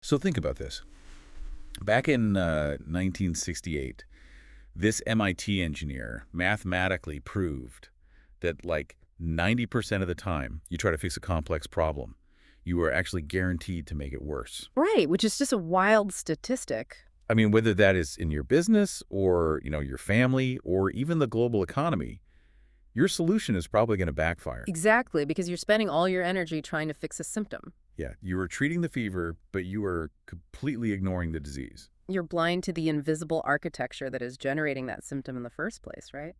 So think about this. Back in 1968, this MIT engineer mathematically proved that like 90% of the time you try to fix a complex problem, you are actually guaranteed to make it worse. Right, which is just a wild statistic. I mean, whether that is in your business or, your family or even the global economy, your solution is probably going to backfire. Exactly, because you're spending all your energy trying to fix a symptom. Yeah, you are treating the fever, but you are completely ignoring the disease. You're blind to the invisible architecture that is generating that symptom in the first place, right?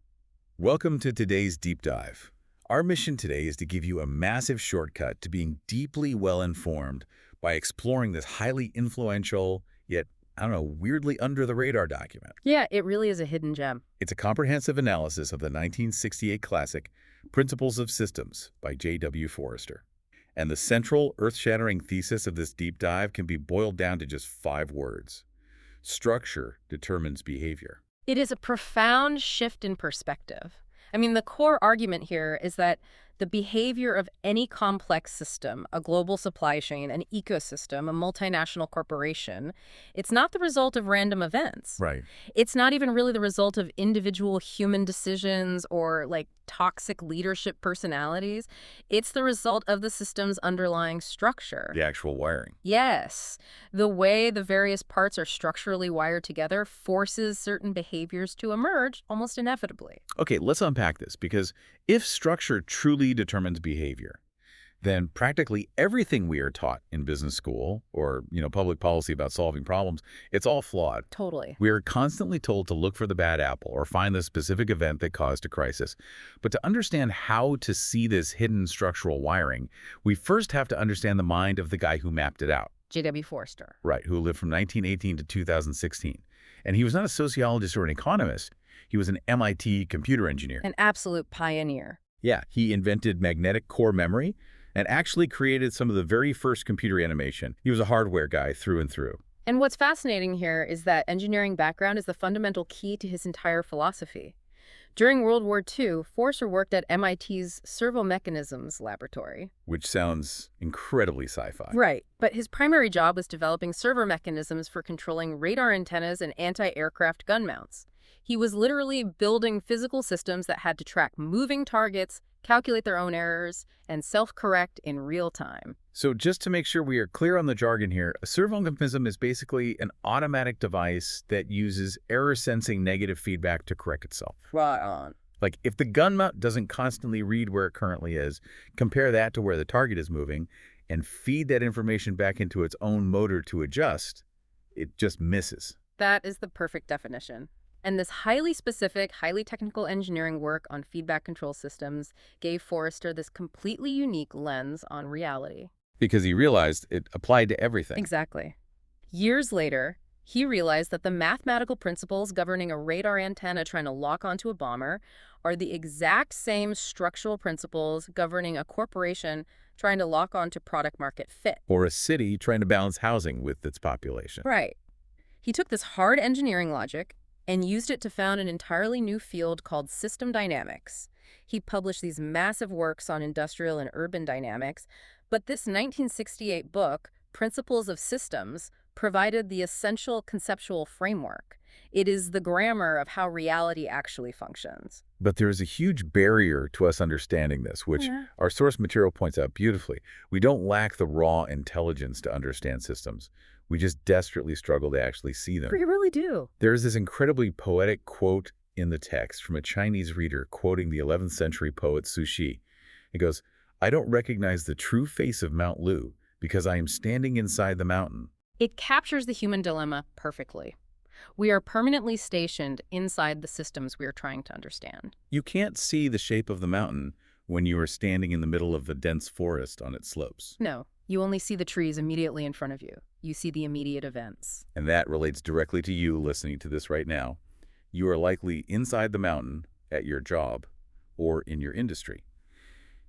Welcome to today's deep dive. Our mission today is to give you a massive shortcut to being deeply well-informed by exploring this highly influential, yet, weirdly under-the-radar document. Yeah, it really is a hidden gem. It's a comprehensive analysis of the 1968 classic Principles of Systems by J.W. Forrester. And the central, earth-shattering thesis of this deep dive can be boiled down to just 5 words. Structure determines behavior. It is a profound shift in perspective. I mean, the core argument here is that the behavior of any complex system, a global supply chain, an ecosystem, a multinational corporation, it's not the result of random events. Right. It's not even really the result of individual human decisions or like toxic leadership personalities. It's the result of the system's underlying structure. The actual wiring. Yes. The way the various parts are structurally wired together forces certain behaviors to emerge almost inevitably. Okay, let's unpack this, because if structure truly determines behavior, then practically everything we are taught in business school or, public policy about solving problems, it's all flawed. Totally. We are constantly told to look for the bad apple or find the specific event that caused a crisis. But to understand how to see this hidden structural wiring, we first have to understand the mind of the guy who mapped it out. J.W. Forrester. Right, who lived from 1918 to 2016. And he was not a sociologist or an economist. He was an MIT computer engineer. An absolute pioneer. Yeah, he invented magnetic core memory and actually created some of the very first computer animation. He was a hardware guy through and through. And what's fascinating here is that engineering background is the fundamental key to his entire philosophy. During World War II, Forrester worked at MIT's Servomechanisms laboratory. Which sounds incredibly sci-fi. Right, but his primary job was developing servo mechanisms for controlling radar antennas and anti-aircraft gun mounts. He was literally building physical systems that had to track moving targets, calculate their own errors, and self-correct in real time. So just to make sure we are clear on the jargon here, a servo mechanism is basically an automatic device that uses error-sensing negative feedback to correct itself. Right on. Like if the gun mount doesn't constantly read where it currently is, compare that to where the target is moving, and feed that information back into its own motor to adjust, it just misses. That is the perfect definition. And this highly specific, highly technical engineering work on feedback control systems gave Forrester this completely unique lens on reality. Because he realized it applied to everything. Exactly. Years later, he realized that the mathematical principles governing a radar antenna trying to lock onto a bomber are the exact same structural principles governing a corporation trying to lock onto product market fit. Or a city trying to balance housing with its population. Right. He took this hard engineering logic and used it to found an entirely new field called system dynamics. He published these massive works on industrial and urban dynamics, but this 1968 book, Principles of Systems, provided the essential conceptual framework. It is the grammar of how reality actually functions. But there is a huge barrier to us understanding this, which our source material points out beautifully. We don't lack the raw intelligence to understand systems. We just desperately struggle to actually see them. We really do. There is this incredibly poetic quote in the text from a Chinese reader quoting the 11th century poet Su Shi. He goes, "I don't recognize the true face of Mount Lu because I am standing inside the mountain." It captures the human dilemma perfectly. We are permanently stationed inside the systems we are trying to understand. You can't see the shape of the mountain when you are standing in the middle of the dense forest on its slopes. No, you only see the trees immediately in front of you. You see the immediate events. And that relates directly to you listening to this right now. You are likely inside the mountain at your job or in your industry.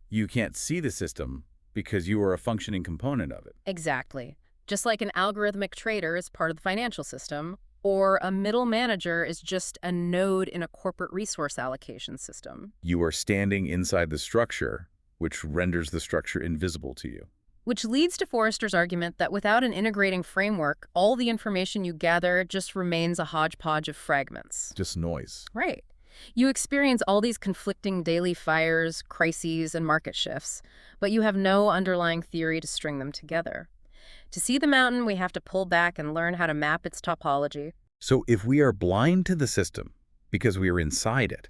You can't see the system because you are a functioning component of it. Exactly. Just like an algorithmic trader is part of the financial system, or a middle manager is just a node in a corporate resource allocation system. You are standing inside the structure, which renders the structure invisible to you. Which leads to Forrester's argument that without an integrating framework, all the information you gather just remains a hodgepodge of fragments. Just noise. Right. You experience all these conflicting daily fires, crises, and market shifts, but you have no underlying theory to string them together. To see the mountain, we have to pull back and learn how to map its topology. So if we are blind to the system because we are inside it,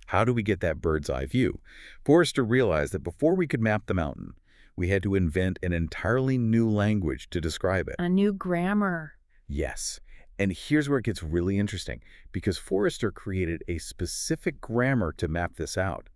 how do we get that bird's eye view? Forrester realized that before we could map the mountain, we had to invent an entirely new language to describe it. A new grammar. Yes. And here's where it gets really interesting, because Forrester created a specific grammar to map this out.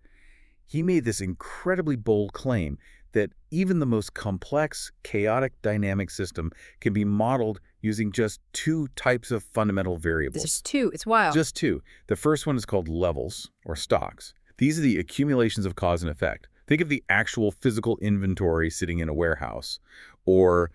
He made this incredibly bold claim that even the most complex, chaotic dynamic system can be modeled using just two types of fundamental variables. Just two. It's wild. Just two. The first one is called levels, or stocks. These are the accumulations of cause and effect. Think of the actual physical inventory sitting in a warehouse, or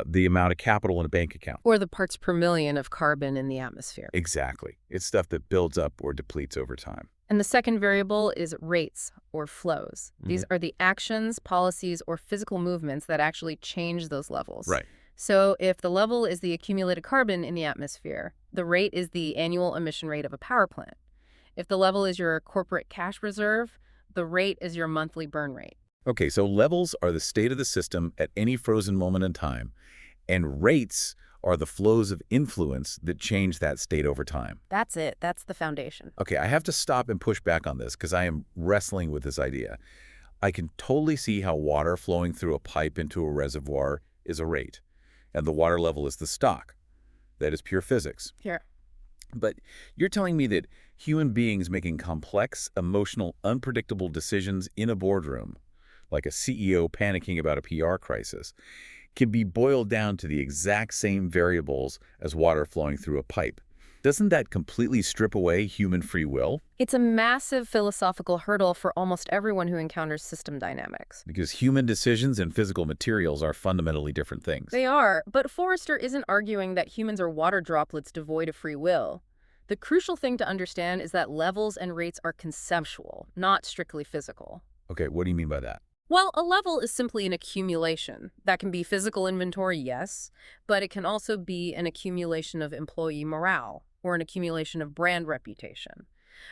the amount of capital in a bank account. Or the parts per million of carbon in the atmosphere. Exactly. It's stuff that builds up or depletes over time. And the second variable is rates, or flows. These are the actions, policies, or physical movements that actually change those levels. Right. So if the level is the accumulated carbon in the atmosphere, the rate is the annual emission rate of a power plant. If the level is your corporate cash reserve, the rate is your monthly burn rate. Okay, so levels are the state of the system at any frozen moment in time, and rates are the flows of influence that change that state over time. That's it. That's the foundation. Okay, I have to stop and push back on this because I am wrestling with this idea. I can totally see how water flowing through a pipe into a reservoir is a rate, and the water level is the stock. That is pure physics. Here. But you're telling me that human beings making complex, emotional, unpredictable decisions in a boardroom, like a CEO panicking about a PR crisis, can be boiled down to the exact same variables as water flowing through a pipe. Doesn't that completely strip away human free will? It's a massive philosophical hurdle for almost everyone who encounters system dynamics. Because human decisions and physical materials are fundamentally different things. They are, but Forrester isn't arguing that humans are water droplets devoid of free will. The crucial thing to understand is that levels and rates are conceptual, not strictly physical. Okay, what do you mean by that? Well, a level is simply an accumulation. That can be physical inventory, yes, but it can also be an accumulation of employee morale or an accumulation of brand reputation.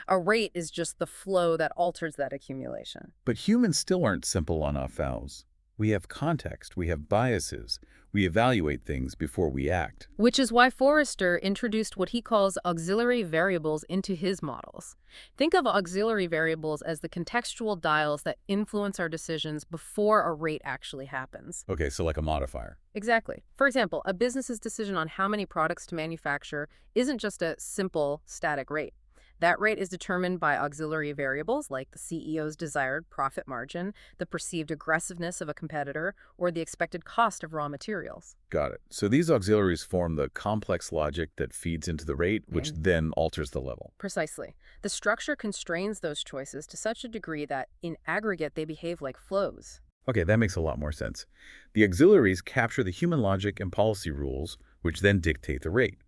A rate is just the flow that alters that accumulation. But humans still aren't simple on-off valves. We have context, we have biases, we evaluate things before we act. Which is why Forrester introduced what he calls auxiliary variables into his models. Think of auxiliary variables as the contextual dials that influence our decisions before a rate actually happens. Okay, so like a modifier. Exactly. For example, a business's decision on how many products to manufacture isn't just a simple static rate. That rate is determined by auxiliary variables like the CEO's desired profit margin, the perceived aggressiveness of a competitor, or the expected cost of raw materials. Got it. So these auxiliaries form the complex logic that feeds into the rate, which then alters the level. Precisely. The structure constrains those choices to such a degree that, in aggregate, they behave like flows. Okay, that makes a lot more sense. The auxiliaries capture the human logic and policy rules, which then dictate the rate.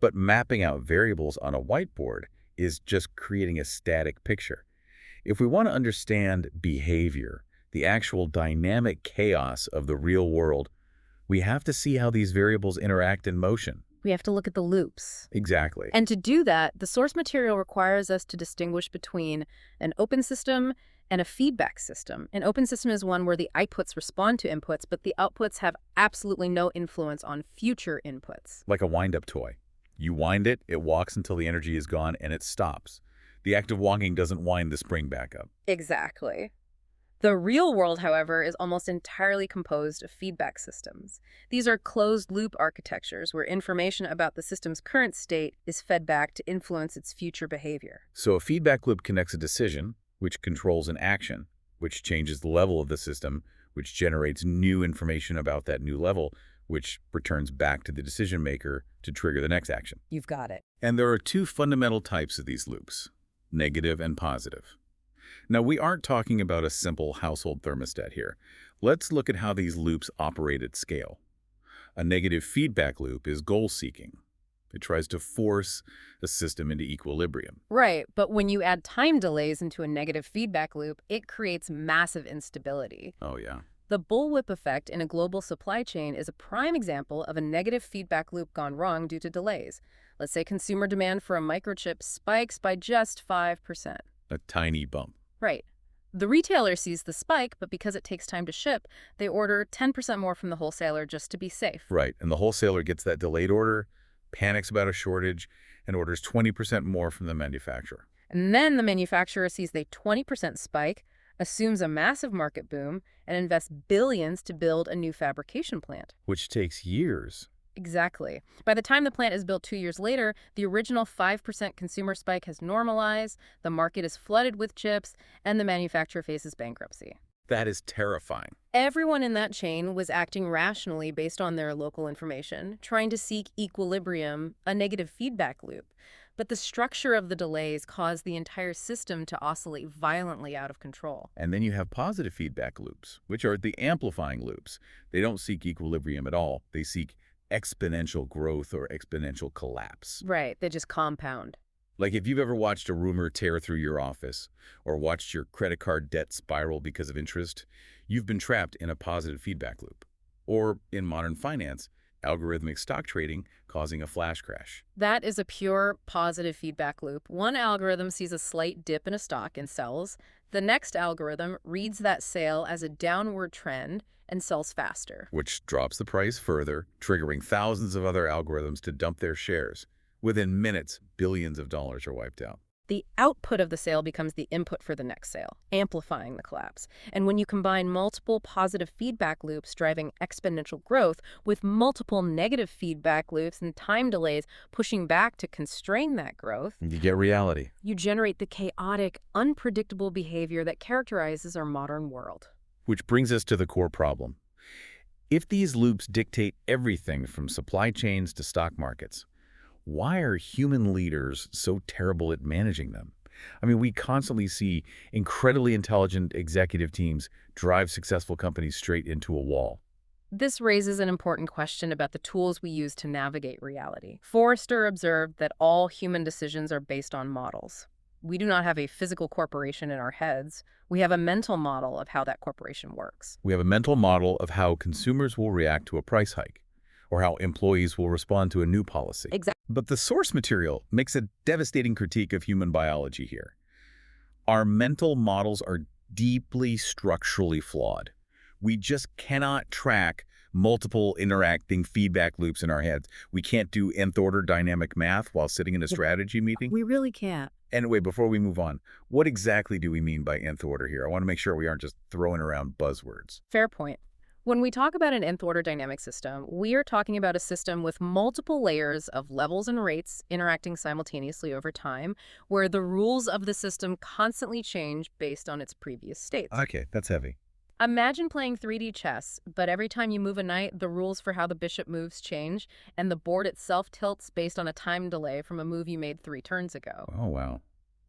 But mapping out variables on a whiteboard is just creating a static picture. If we want to understand behavior, the actual dynamic chaos of the real world, we have to see how these variables interact in motion. We have to look at the loops. Exactly. And to do that, the source material requires us to distinguish between an open system and a feedback system. An open system is one where the outputs respond to inputs, but the outputs have absolutely no influence on future inputs. Like a wind-up toy. You wind it, it walks until the energy is gone, and it stops. The act of walking doesn't wind the spring back up. Exactly. The real world, however, is almost entirely composed of feedback systems. These are closed-loop architectures where information about the system's current state is fed back to influence its future behavior. So a feedback loop connects a decision, which controls an action, which changes the level of the system, which generates new information about that new level, which returns back to the decision maker to trigger the next action. You've got it. And there are two fundamental types of these loops, negative and positive. Now, we aren't talking about a simple household thermostat here. Let's look at how these loops operate at scale. A negative feedback loop is goal-seeking. It tries to force a system into equilibrium. Right, but when you add time delays into a negative feedback loop, it creates massive instability. Oh, yeah. The bullwhip effect in a global supply chain is a prime example of a negative feedback loop gone wrong due to delays. Let's say consumer demand for a microchip spikes by just 5%. A tiny bump. Right. The retailer sees the spike, but because it takes time to ship, they order 10% more from the wholesaler just to be safe. Right, and the wholesaler gets that delayed order, panics about a shortage, and orders 20% more from the manufacturer. And then the manufacturer sees the 20% spike, assumes a massive market boom, and invests billions to build a new fabrication plant. Which takes years. Exactly. By the time the plant is built 2 years later, the original 5% consumer spike has normalized, the market is flooded with chips, and the manufacturer faces bankruptcy. That is terrifying. Everyone in that chain was acting rationally based on their local information, trying to seek equilibrium, a negative feedback loop. But the structure of the delays caused the entire system to oscillate violently out of control. And then you have positive feedback loops, which are the amplifying loops. They don't seek equilibrium at all. They seek exponential growth or exponential collapse. Right, they just compound. Like if you've ever watched a rumor tear through your office or watched your credit card debt spiral because of interest, you've been trapped in a positive feedback loop. Or in modern finance, algorithmic stock trading causing a flash crash. That is a pure positive feedback loop. One algorithm sees a slight dip in a stock and sells. The next algorithm reads that sale as a downward trend and sells faster. Which drops the price further, triggering thousands of other algorithms to dump their shares. Within minutes, billions of dollars are wiped out. The output of the sale becomes the input for the next sale, amplifying the collapse. And when you combine multiple positive feedback loops driving exponential growth with multiple negative feedback loops and time delays pushing back to constrain that growth, You get reality. you generate the chaotic, unpredictable behavior that characterizes our modern world. Which brings us to the core problem. If these loops dictate everything from supply chains to stock markets, why are human leaders so terrible at managing them? I mean, we constantly see incredibly intelligent executive teams drive successful companies straight into a wall. This raises an important question about the tools we use to navigate reality. Forrester observed that all human decisions are based on models. We do not have a physical corporation in our heads. We have a mental model of how that corporation works. We have a mental model of how consumers will react to a price hike, or how employees will respond to a new policy. Exactly. But the source material makes a devastating critique of human biology here. Our mental models are deeply structurally flawed. We just cannot track multiple interacting feedback loops in our heads. We can't do nth-order dynamic math while sitting in a strategy meeting. We really can't. Anyway, before we move on, what exactly do we mean by nth order here? I want to make sure we aren't just throwing around buzzwords. Fair point. When we talk about an nth-order dynamic system, we are talking about a system with multiple layers of levels and rates interacting simultaneously over time, where the rules of the system constantly change based on its previous states. Okay, that's heavy. Imagine playing 3D chess, but every time you move a knight, the rules for how the bishop moves change, and the board itself tilts based on a time delay from a move you made 3 turns ago. Oh, wow.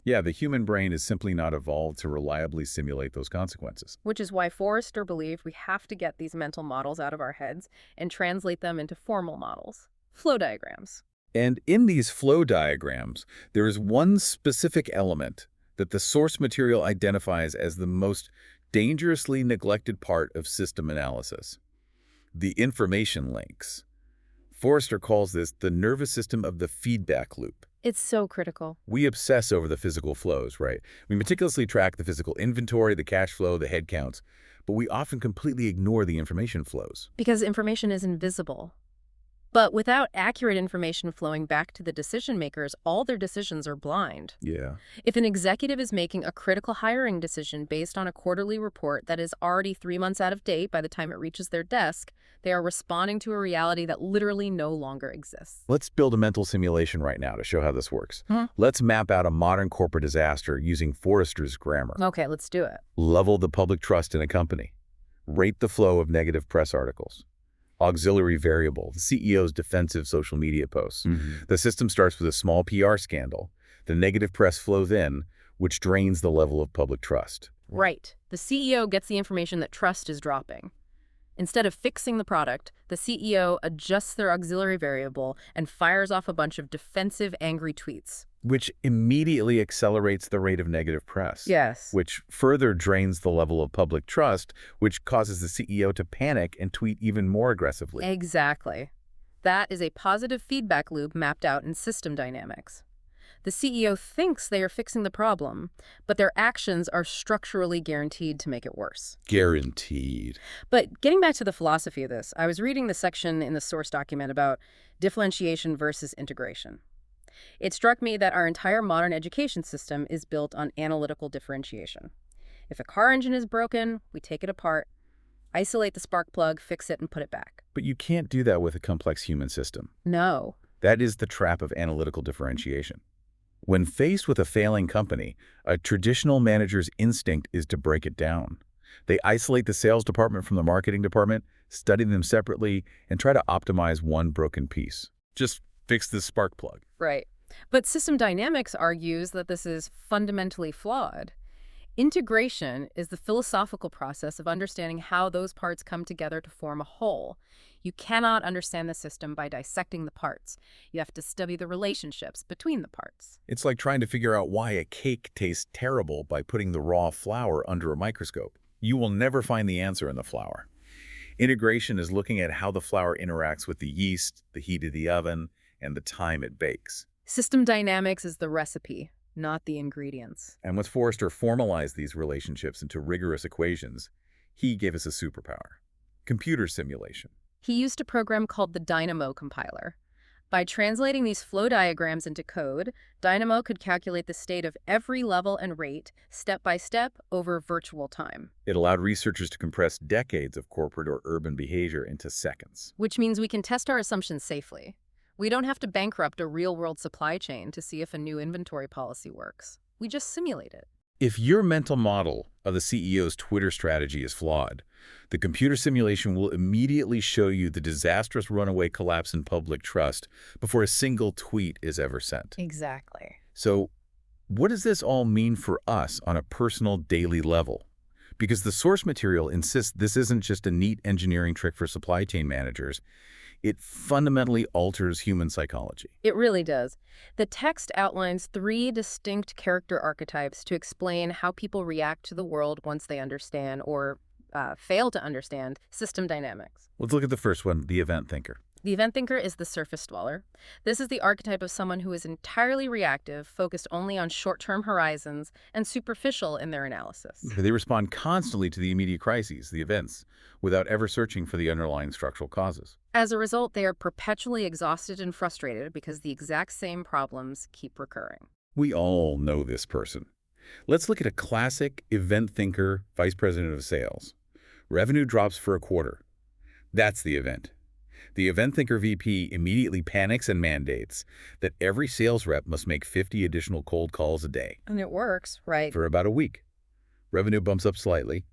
Yeah, the human brain is simply not evolved to reliably simulate those consequences. Which is why Forrester believed we have to get these mental models out of our heads and translate them into formal models, flow diagrams. And in these flow diagrams, there is one specific element that the source material identifies as the most dangerously neglected part of system analysis: the information links. Forrester calls this the nervous system of the feedback loop. It's so critical. We obsess over the physical flows, right? We meticulously track the physical inventory, the cash flow, the head counts, but we often completely ignore the information flows. Because information is invisible. But without accurate information flowing back to the decision makers, all their decisions are blind. Yeah. If an executive is making a critical hiring decision based on a quarterly report that is already 3 months out of date by the time it reaches their desk, they are responding to a reality that literally no longer exists. Let's build a mental simulation right now to show how this works. Hmm. Let's map out a modern corporate disaster using Forrester's grammar. Okay, let's do it. Level the public trust in a company. Rate the flow of negative press articles. Auxiliary variable, the CEO's defensive social media posts. The system starts with a small PR scandal. The negative press flows in, which drains the level of public trust. Right. The CEO gets the information that trust is dropping. Instead of fixing the product, the CEO adjusts their auxiliary variable and fires off a bunch of defensive, angry tweets. which immediately accelerates the rate of negative press, Yes. which further drains the level of public trust, which causes the CEO to panic and tweet even more aggressively. Exactly. That is a positive feedback loop mapped out in system dynamics. The CEO thinks they are fixing the problem, but their actions are structurally guaranteed to make it worse. Guaranteed. But getting back to the philosophy of this, I was reading the section in the source document about differentiation versus integration. It struck me that our entire modern education system is built on analytical differentiation. If a car engine is broken, we take it apart, isolate the spark plug, fix it, and put it back. But you can't do that with a complex human system. No. That is the trap of analytical differentiation. When faced with a failing company, a traditional manager's instinct is to break it down. They isolate the sales department from the marketing department, study them separately, and try to optimize one broken piece. Just fix this spark plug. Right. But system dynamics argues that this is fundamentally flawed. Integration is the philosophical process of understanding how those parts come together to form a whole. You cannot understand the system by dissecting the parts. You have to study the relationships between the parts. It's like trying to figure out why a cake tastes terrible by putting the raw flour under a microscope. You will never find the answer in the flour. Integration is looking at how the flour interacts with the yeast, the heat of the oven, and the time it bakes. System dynamics is the recipe, not the ingredients. And once Forrester formalized these relationships into rigorous equations, he gave us a superpower: computer simulation. He used a program called the Dynamo compiler. By translating these flow diagrams into code, Dynamo could calculate the state of every level and rate, step by step, over virtual time. It allowed researchers to compress decades of corporate or urban behavior into seconds. Which means we can test our assumptions safely. We don't have to bankrupt a real-world supply chain to see if a new inventory policy works. We just simulate it. If your mental model of the CEO's Twitter strategy is flawed, the computer simulation will immediately show you the disastrous runaway collapse in public trust before a single tweet is ever sent. Exactly. So, what does this all mean for us on a personal daily level? Because the source material insists this isn't just a neat engineering trick for supply chain managers. It fundamentally alters human psychology. It really does. The text outlines 3 distinct character archetypes to explain how people react to the world once they understand or fail to understand system dynamics. Let's look at the first one, the event thinker. The event thinker is the surface dweller. This is the archetype of someone who is entirely reactive, focused only on short-term horizons, and superficial in their analysis. They respond constantly to the immediate crises, the events, without ever searching for the underlying structural causes. As a result, they are perpetually exhausted and frustrated because the exact same problems keep recurring. We all know this person. Let's look at a classic event thinker vice president of sales. Revenue drops for a quarter. That's the event. The event thinker VP immediately panics and mandates that every sales rep must make 50 additional cold calls a day. And it works, right? For about a week. Revenue bumps up slightly,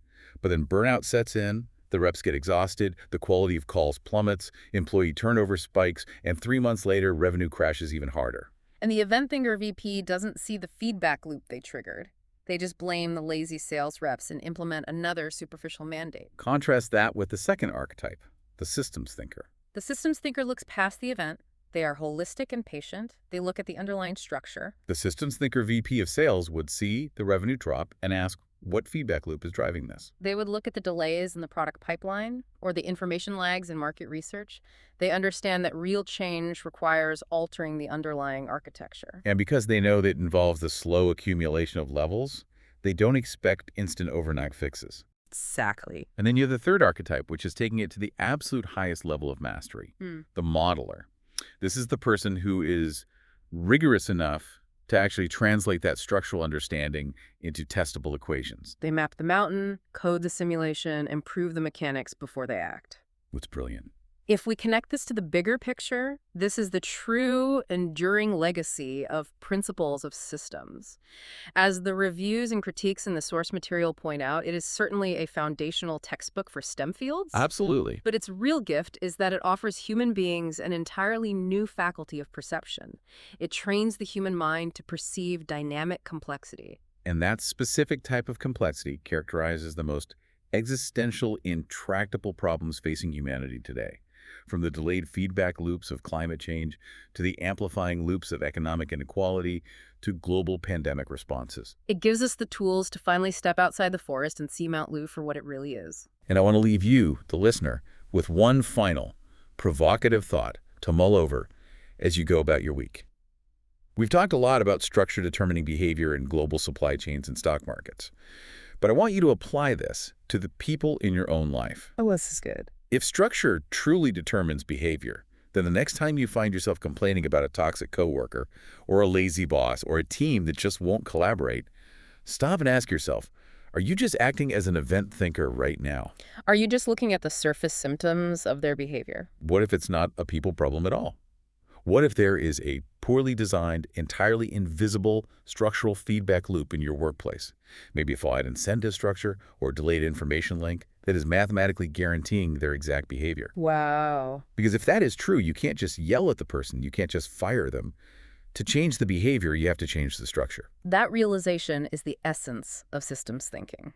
but then burnout sets in, the reps get exhausted, the quality of calls plummets, employee turnover spikes, and 3 months later, revenue crashes even harder. And the event thinker VP doesn't see the feedback loop they triggered. They just blame the lazy sales reps and implement another superficial mandate. Contrast that with the second archetype, the systems thinker. The systems thinker looks past the event. They are holistic and patient. They look at the underlying structure. The systems thinker VP of sales would see the revenue drop and ask, what feedback loop is driving this? They would look at the delays in the product pipeline or the information lags in market research. They understand that real change requires altering the underlying architecture. And because they know that it involves the slow accumulation of levels, they don't expect instant overnight fixes. Exactly. And then you have the third archetype, which is taking it to the absolute highest level of mastery, the modeler. This is the person who is rigorous enough to actually translate that structural understanding into testable equations. They map the mountain, code the simulation, and prove the mechanics before they act. What's brilliant. If we connect this to the bigger picture, this is the true, enduring legacy of principles of systems. As the reviews and critiques in the source material point out, it is certainly a foundational textbook for STEM fields. Absolutely. But its real gift is that it offers human beings an entirely new faculty of perception. It trains the human mind to perceive dynamic complexity. And that specific type of complexity characterizes the most existential, intractable problems facing humanity today. from the delayed feedback loops of climate change to the amplifying loops of economic inequality to global pandemic responses. It gives us the tools to finally step outside the forest and see Mount Lu for what it really is. And I want to leave you, the listener, with one final, provocative thought to mull over as you go about your week. We've talked a lot about structure determining behavior in global supply chains and stock markets, but I want you to apply this to the people in your own life. Oh, this is good. If structure truly determines behavior, then the next time you find yourself complaining about a toxic coworker or a lazy boss or a team that just won't collaborate, stop and ask yourself, are you just acting as an event thinker right now? Are you just looking at the surface symptoms of their behavior? What if it's not a people problem at all? What if there is a poorly designed, entirely invisible structural feedback loop in your workplace? Maybe a flawed incentive structure or delayed information link that is mathematically guaranteeing their exact behavior. Wow. Because if that is true, you can't just yell at the person. You can't just fire them. To change the behavior, you have to change the structure. That realization is the essence of systems thinking.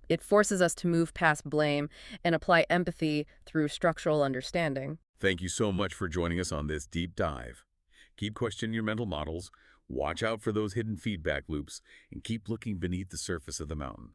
It forces us to move past blame and apply empathy through structural understanding. Thank you so much for joining us on this deep dive. Keep questioning your mental models, watch out for those hidden feedback loops, and keep looking beneath the surface of the mountain.